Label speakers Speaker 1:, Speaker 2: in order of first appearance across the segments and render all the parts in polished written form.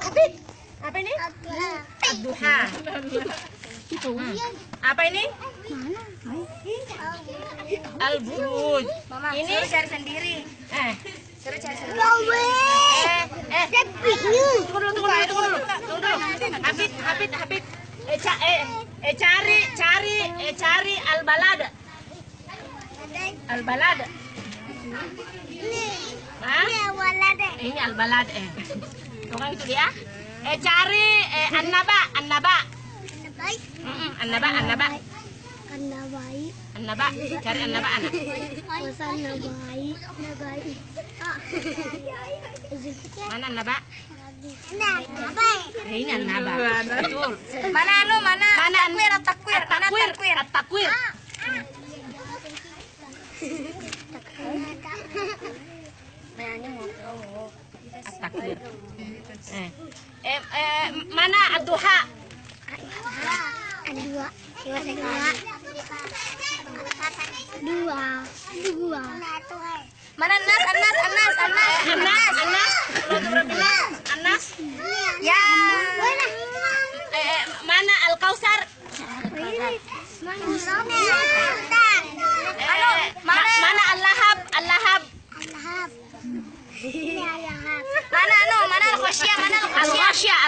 Speaker 1: Abid. Apa ini? Ad-duha. Apa ini? Al-buruj. Ini
Speaker 2: cari sendiri. Suruh cari sendiri.
Speaker 1: Tunggu dulu. Habib. Cari al-balad. Al-balad. Ini al-balad. Tunggu itu dia. Cari an-naba. An-naba. Cari an-naba anak. Mana an-naba? Ini an-naba. Betul.
Speaker 2: Mana takwir.
Speaker 1: At-takwir. At-takwir. Mana ad-duha?
Speaker 3: Dua.
Speaker 2: Mana
Speaker 1: Anas.
Speaker 2: Ya.
Speaker 1: Mana al-kausar? Mana al-lahab?
Speaker 2: Mana al-ghosyah?
Speaker 1: Ya,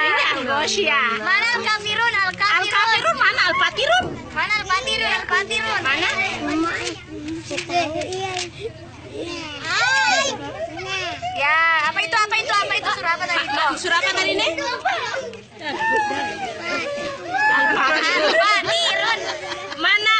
Speaker 1: ini al-ghosyah.
Speaker 2: Mana al-kafirun?
Speaker 1: Al-kafirun mana al-fatirun?
Speaker 2: Mana al-fatirun?
Speaker 1: Mana?
Speaker 2: Ya, apa itu? Surah apa tadi?
Speaker 1: Surah apa tadi nih?
Speaker 2: Al-fatirun.
Speaker 1: Mana